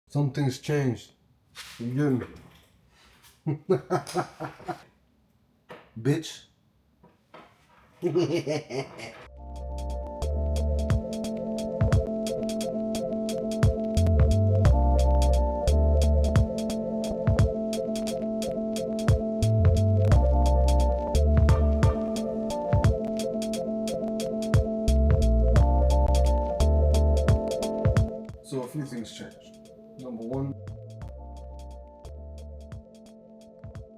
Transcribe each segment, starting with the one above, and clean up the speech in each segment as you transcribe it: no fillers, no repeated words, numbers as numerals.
Something's changed. You get me? Bitch. So a few things changed. Number one,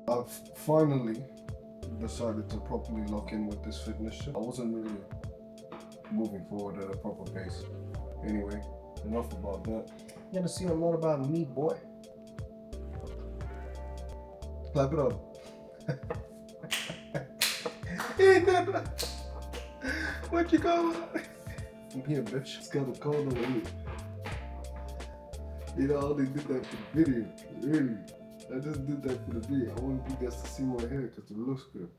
I've finally decided to properly lock in with this fitness shit. I wasn't really moving forward at a proper pace. Anyway, enough about that. You're gonna see a lot about me, boy. Clap it up. What you call it? I'm here, bitch. It's got a cold over here. You know, I only did that for the video. Really. I just did that for the video. I want you guys to see my hair because it looks good.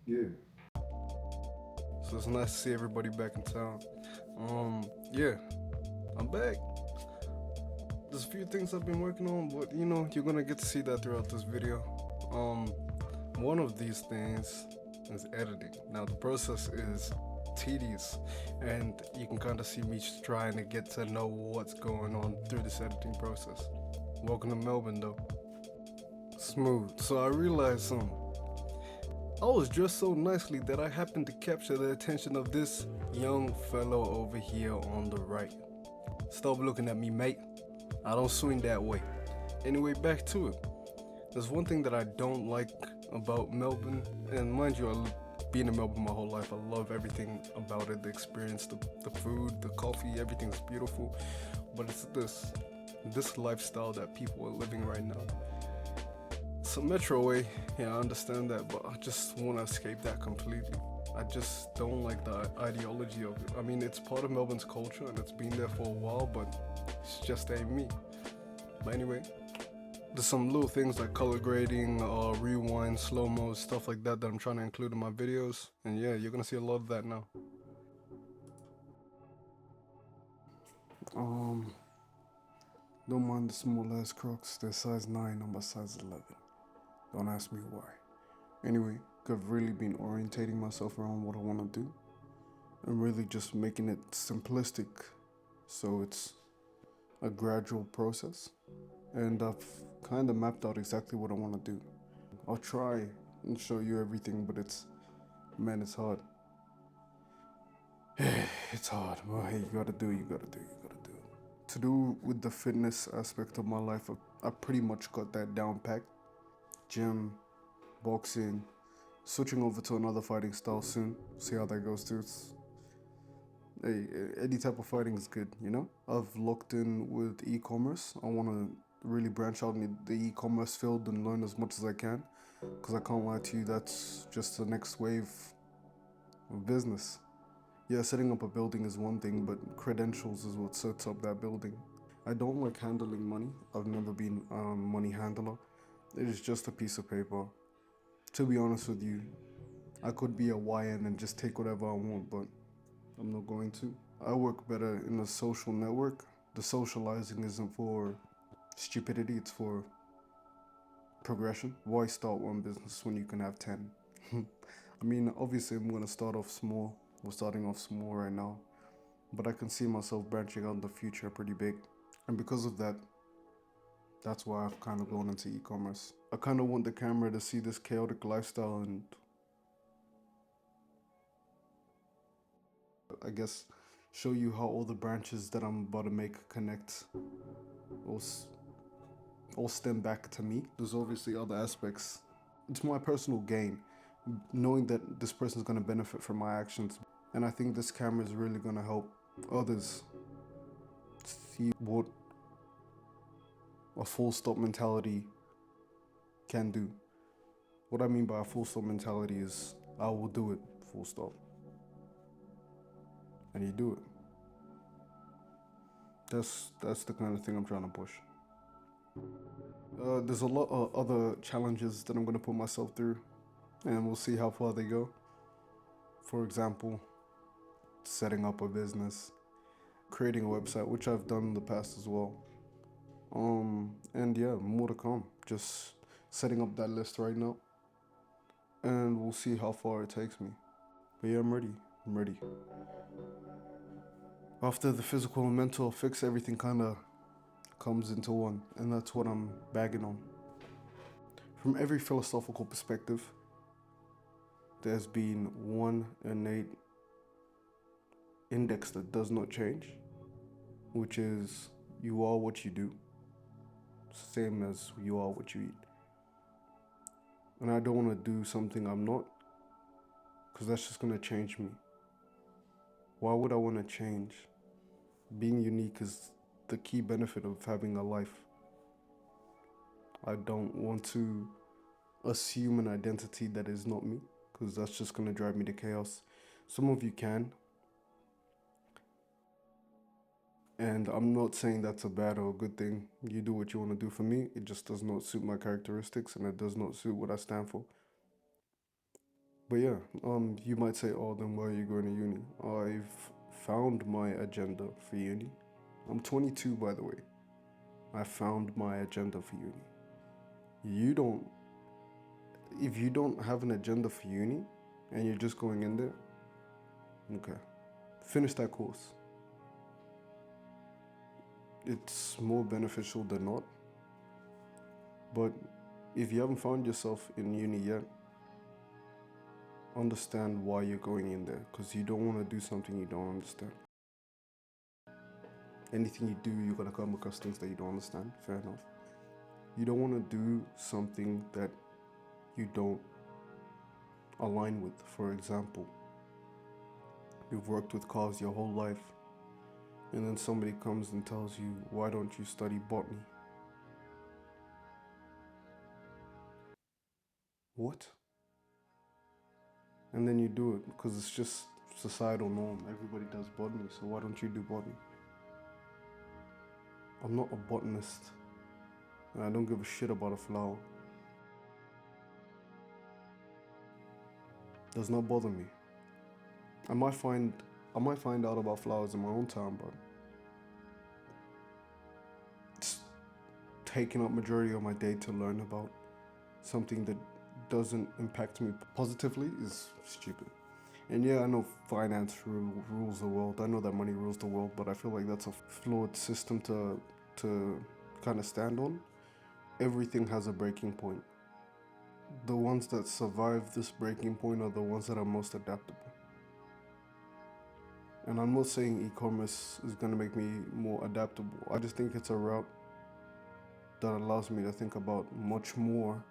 Yeah. So it's nice to see everybody back in town. Yeah, I'm back. There's a few things I've been working on, but you know, you're gonna get to see that throughout this video. One of these things is editing. Now the process is tedious, and you can kind of see me trying to get to know what's going on through this editing process. Welcome to Melbourne, though. Smooth. So I realized I was dressed so nicely that I happened to capture the attention of this young fellow over here on the right. Stop looking at me, mate. I don't swing that way. Anyway, back to it. There's one thing that I don't like about Melbourne, and mind you, I've been in Melbourne my whole life. I love everything about it, the experience, the food, the coffee, everything's beautiful. But it's this lifestyle that people are living right now. So Metro way, yeah, I understand that, but I just want to escape that completely. I just don't like the ideology of it. I mean, it's part of Melbourne's culture and it's been there for a while, but it's just ain't me. But anyway, there's some little things like color grading, rewind, slow-mo, stuff like that I'm trying to include in my videos. And yeah, you're gonna see a lot of that now. Don't mind the small ass Crocs. They're size 9, I'm a size 11. Don't ask me why. Anyway, I've really been orientating myself around what I want to do and really just making it simplistic so it's a gradual process. And I've kind of mapped out exactly what I want to do. I'll try and show you everything, but it's hard. It's hard. Well, hey, you gotta do. To do with the fitness aspect of my life, I pretty much got that down packed. Gym, boxing, switching over to another fighting style soon. See how that goes too. Hey, any type of fighting is good, you know? I've locked in with e-commerce. I want to really branch out in the e-commerce field and learn as much as I can. Because I can't lie to you, that's just the next wave of business. Yeah, setting up a building is one thing, but credentials is what sets up that building. I don't like handling money. I've never been a money handler. It is just a piece of paper. To be honest with you, I could be a YN and just take whatever I want, but I'm not going to. I work better in a social network. The socializing isn't for stupidity, it's for progression. Why start one business when you can have 10? I mean, obviously, I'm going to start off small. We're starting off small right now. But I can see myself branching out in the future pretty big. And because of that, that's why I've kind of gone into e-commerce. I kind of want the camera to see this chaotic lifestyle and I guess show you how all the branches that I'm about to make connect all stem back to me. There's obviously other aspects. It's my personal gain, knowing that this person's going to benefit from my actions. And I think this camera is really going to help others see what a full stop mentality can do. What I mean by a full stop mentality is I will do it, full stop. And you do it. That's the kind of thing I'm trying to push. There's a lot of other challenges that I'm going to put myself through, and we'll see how far they go. For example, setting up a business, creating a website, which I've done in the past as well. And yeah, more to come. Just setting up that list right now, and we'll see how far it takes me. But yeah, I'm ready. I'm ready. After the physical and mental fix, everything kind of comes into one, and that's what I'm bagging on. From every philosophical perspective, there's been one innate index that does not change, which is you are what you do, same as you are what you eat. And I don't want to do something I'm not, because that's just going to change me. Why would I want to change? Being unique is the key benefit of having a life. I don't want to assume an identity that is not me, because that's just going to drive me to chaos. Some of you can, and I'm not saying that's a bad or a good thing. You do what you want to do. For me, it just does not suit my characteristics, and it does not suit what I stand for. But yeah, you might say, oh, then why are you going to uni? I've found my agenda for uni. I'm 22, by the way. I found my agenda for uni. You don't, if you don't have an agenda for uni and you're just going in there, okay, finish that course. It's more beneficial than not. But if you haven't found yourself in uni yet, understand why you're going in there, because you don't want to do something you don't understand. Anything you do, you're going to come across things that you don't understand. Fair enough. You don't want to do something that you don't align with. For example, you've worked with cars your whole life, and then somebody comes and tells you, why don't you study botany? What? And then you do it because it's just societal norm. Everybody does botany, so why don't you do botany? I'm not a botanist, and I don't give a shit about a flower. Does not bother me. I might find out about flowers in my own time, but it's taking up majority of my day to learn about something that doesn't impact me positively is stupid. And yeah, I know finance rules the world. I know that money rules the world, but I feel like that's a flawed system to kind of stand on. Everything has a breaking point. The ones that survive this breaking point are the ones that are most adaptable. And I'm not saying e-commerce is going to make me more adaptable. I just think it's a route that allows me to think about much more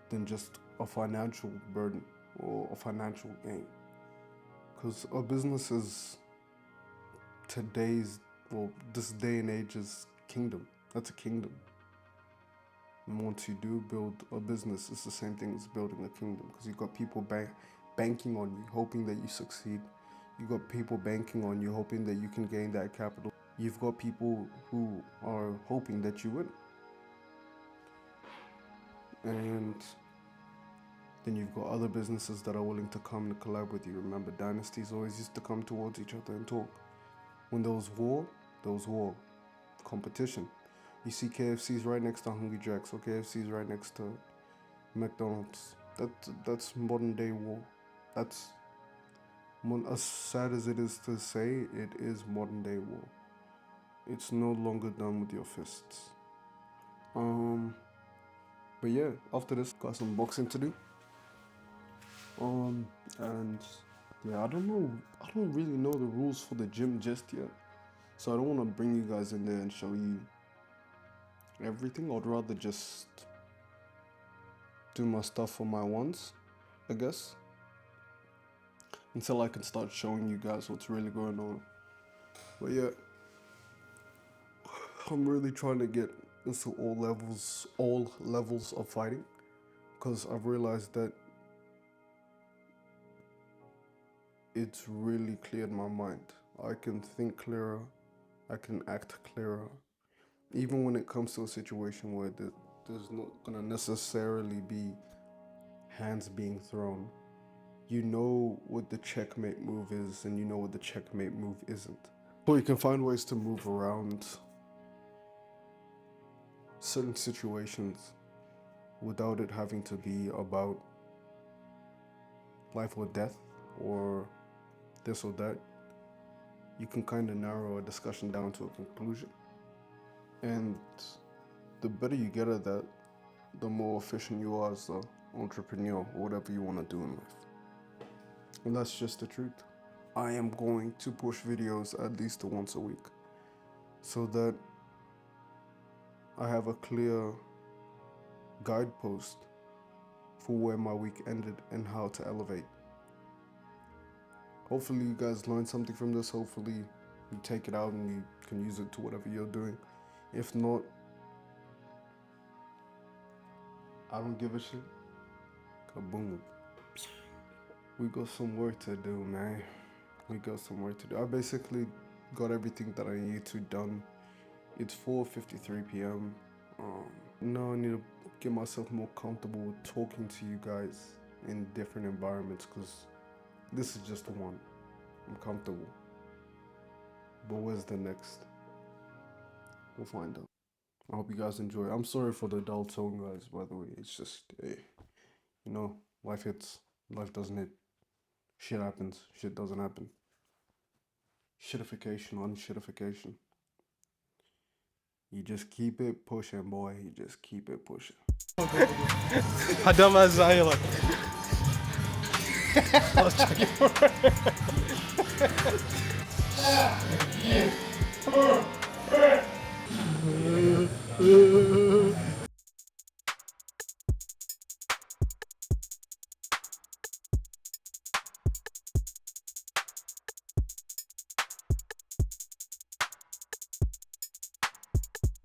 than just a financial burden or a financial gain. Because a business is this day and age's kingdom. That's a kingdom. And once you do build a business, it's the same thing as building a kingdom, because you've got people banking on you, hoping that you succeed. You've got people banking on you, hoping that you can gain that capital. You've got people who are hoping that you win. And then you've got other businesses that are willing to come and collab with you. Remember, dynasties always used to come towards each other and talk. When there was war, competition. You see KFC's right next to Hungry Jack's, or KFC's right next to McDonald's. That's modern day war. That's as sad as it is to say, it is modern day war. It's no longer done with your fists. But yeah, after this, got some boxing to do. And yeah, I don't really know the rules for the gym just yet. So I don't want to bring you guys in there and show you everything. I'd rather just do my stuff for my ones, I guess, until I can start showing you guys what's really going on. But yeah, I'm really trying to get into all levels of fighting, because I've realized that it's really cleared my mind. I can think clearer, I can act clearer, even when it comes to a situation where there's not gonna necessarily be hands being thrown. you know what the checkmate move is and you know what the checkmate move isn't. So you can find ways to move around certain situations without it having to be about life or death or this or that. You can kind of narrow a discussion down to a conclusion. And the better you get at that, the more efficient you are as an entrepreneur or whatever you want to do in life. And that's just the truth. I am going to push videos at least once a week so that I have a clear guidepost for where my week ended and how to elevate. Hopefully you guys learned something from this. Hopefully you take it out and you can use it to whatever you're doing. If not, I don't give a shit. Kaboom. We got some work to do, man. We got some work to do. I basically got everything that I need to done. It's 4:53 p.m. Now I need to get myself more comfortable with talking to you guys in different environments, because this is just one. I'm comfortable. But where's the next? We'll find out. I hope you guys enjoy. I'm sorry for the dull tone, guys, by the way. It's just, life hits. Life doesn't hit. Shit happens. Shit doesn't happen. Shitification on shitification. You just keep it pushing, boy. You just keep it pushing. Hadama Zayla. I'll check it for